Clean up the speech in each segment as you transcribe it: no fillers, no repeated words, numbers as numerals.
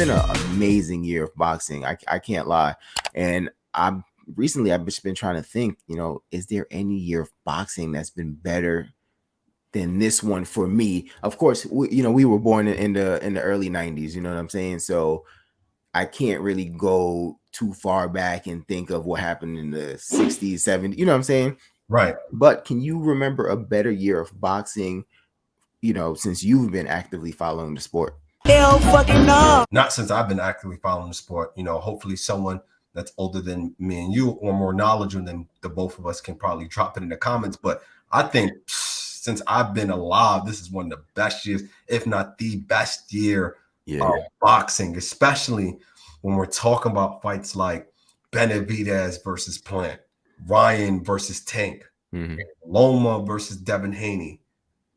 been an amazing year of boxing. I can't lie. And I've just been trying to think, is there any year of boxing that's been better than this one for me? Of course, we were born in the early 90s, you know what I'm saying? So I can't really go too far back and think of what happened in the 60s, 70s, you know what I'm saying? Right. But can you remember a better year of boxing, since you've been actively following the sport? Hell fucking no. Not since I've been actively following the sport. Hopefully someone that's older than me and you or more knowledgeable than the both of us can probably drop it in the comments. But I think since I've been alive, this is one of the best years, if not the best year of boxing, especially when we're talking about fights like Benavidez versus Plant, Ryan versus Tank, Loma versus Devin Haney,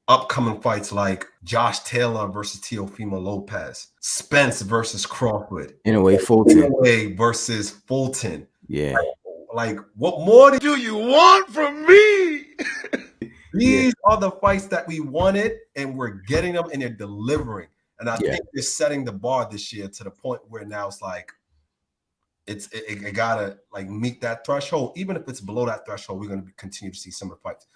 upcoming fights like Josh Taylor versus Teofimo Lopez, Spence versus Crawford, Inoue Fulton, Inoue versus Fulton. Yeah. Like what more do you want from me? These are the fights that we wanted, and we're getting them, and they're delivering. And I think they're setting the bar this year to the point where now it's like it gotta like meet that threshold. Even if it's below that threshold, we're gonna continue to see some of the fights.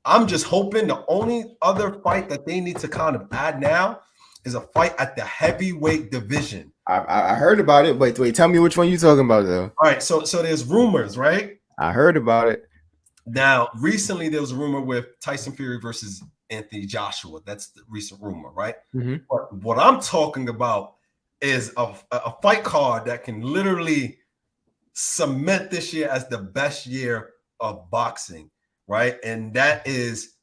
I'm just hoping the only other fight that they need to kind of add now is a fight at the heavyweight division. I heard about it. Wait, tell me which one you're talking about, though. All right, so there's rumors, right? I heard about it. Now, recently there was a rumor with Tyson Fury versus Anthony Joshua. That's the recent rumor, right? But what I'm talking about is a fight card that can literally cement this year as the best year of boxing, right? And that is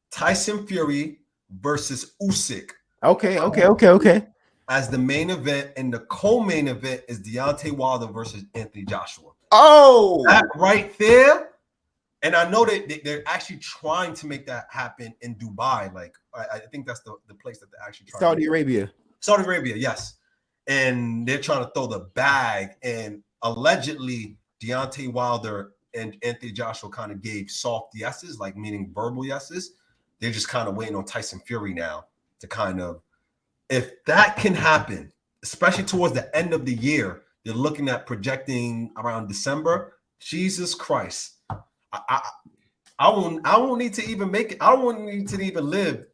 Tyson Fury versus Usyk. Okay. As the main event, and the co-main event is Deontay Wilder versus Anthony Joshua. Oh, that right there. And I know that they're actually trying to make that happen in Dubai. Like, I think that's the place that they're actually trying Saudi Arabia. Saudi Arabia, yes. And they're trying to throw the bag. And allegedly, Deontay Wilder and Anthony Joshua kind of gave soft yeses, like meaning verbal yeses. They're just kind of waiting on Tyson Fury now to kind of, if that can happen, especially towards the end of the year, you're looking at projecting around December. Jesus Christ. I won't need to even make it. I don't need to even live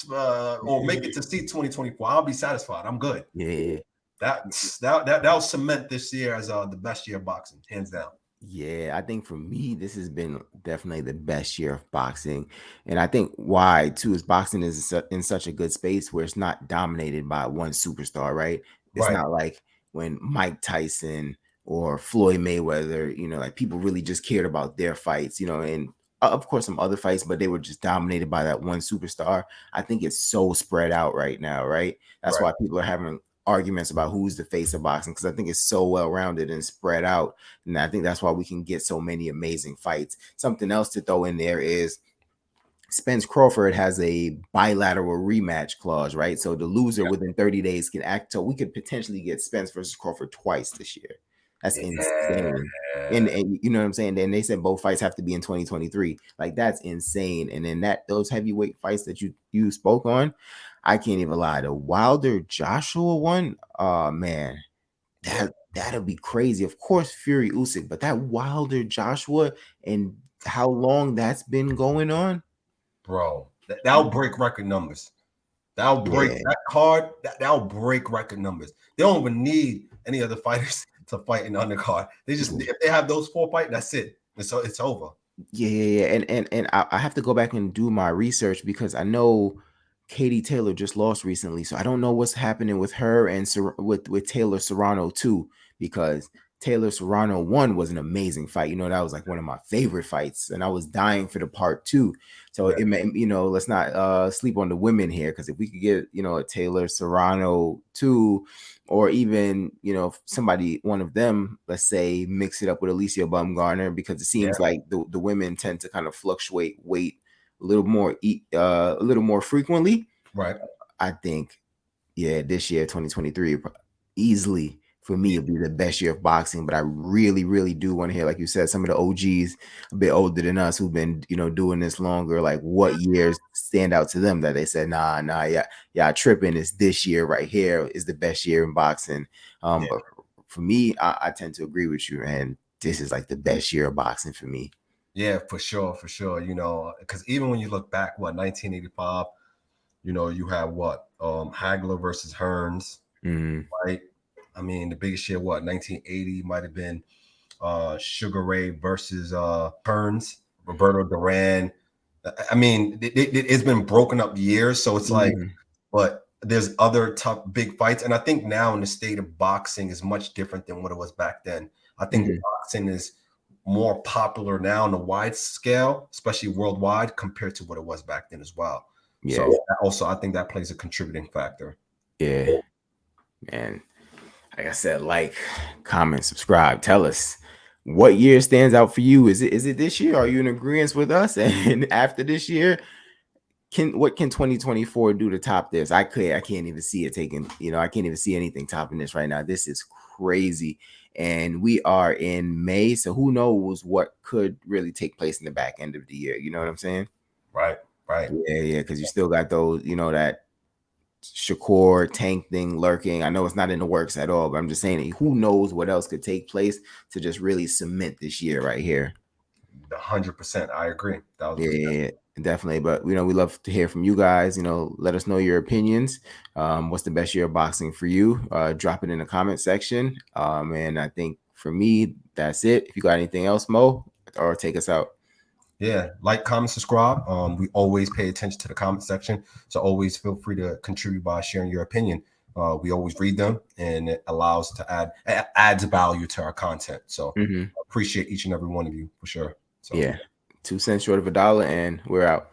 or make it to see 2024. I'll be satisfied. I'm good. Yeah. That'll cement this year as the best year of boxing, hands down. Yeah, I think for me, this has been definitely the best year of boxing. And I think why, too, is boxing is in such a good space where it's not dominated by one superstar, right? It's not like when Mike Tyson or Floyd Mayweather, like people really just cared about their fights, and of course some other fights, but they were just dominated by that one superstar. I think it's so spread out right now, right? That's why people are having arguments about who's the face of boxing, because I think it's so well-rounded and spread out. And I think that's why we can get so many amazing fights. Something else to throw in there is Spence Crawford has a bilateral rematch clause, right? So the loser within 30 days can act. So we could potentially get Spence versus Crawford twice this year. That's insane. And you know what I'm saying? Then they said both fights have to be in 2023. Like, that's insane. And then those heavyweight fights that you spoke on, I can't even lie. The Wilder Joshua one, oh man, that'll be crazy. Of course, Fury Usyk, but that Wilder Joshua and how long that's been going on, bro, that'll break record numbers. That'll break that card. That'll break record numbers. They don't even need any other fighters to fight in the undercard. They just, if they have those 4 fights, that's it. So it's over. Yeah. And I have to go back and do my research because I know Katie Taylor just lost recently, so I don't know what's happening with her and with Taylor Serrano too, because Taylor Serrano 1 was an amazing fight. That was like one of my favorite fights, and I was dying for the part 2. So it may, let's not sleep on the women here, because if we could get a Taylor Serrano 2, or even somebody, one of them, let's say mix it up with Alicia Baumgartner, because it seems like the women tend to kind of fluctuate weight a little more frequently. Right. I think, this year, 2023, easily for me, it'll be the best year of boxing. But I really, really do want to hear, like you said, some of the OGs a bit older than us who've been, doing this longer. Like, what years stand out to them that they said, nah, yeah, tripping. Is this year right here is the best year in boxing. But for me, I tend to agree with you, and this is like the best year of boxing for me. Yeah, for sure. Because even when you look back, 1985, you have Hagler versus Hearns, right? I mean, the biggest year, 1980 might have been Sugar Ray versus Hearns, Roberto Duran. I mean, it's been broken up years, so it's like, but there's other tough big fights, and I think now in the state of boxing is much different than what it was back then. I think the boxing is more popular now on a wide scale, especially worldwide, compared to what it was back then as well. Yeah. So also, I think that plays a contributing factor. Yeah, and like I said, like, comment, subscribe. Tell us what year stands out for you. Is it this year? Are you in agreement with us? And after this year, what can 2024 do to top this? I can't even see it taking. I can't even see anything topping this right now. This is crazy. And we are in May, so who knows what could really take place in the back end of the year. You know what I'm saying? Right. Yeah, because you still got those, that Shakur Tank thing lurking. I know it's not in the works at all, but I'm just saying, who knows what else could take place to just really cement this year right here. 100%. I agree. Yeah, definitely. But we love to hear from you guys. Let us know your opinions. What's the best year of boxing for you? Drop it in the comment section. And I think for me, that's it. If you got anything else, Mo, or take us out. Yeah, like, comment, subscribe. We always pay attention to the comment section, so always feel free to contribute by sharing your opinion. We always read them, and it allows to adds value to our content. So I appreciate each and every one of you for sure. So yeah, 2 cents short of $1, and we're out.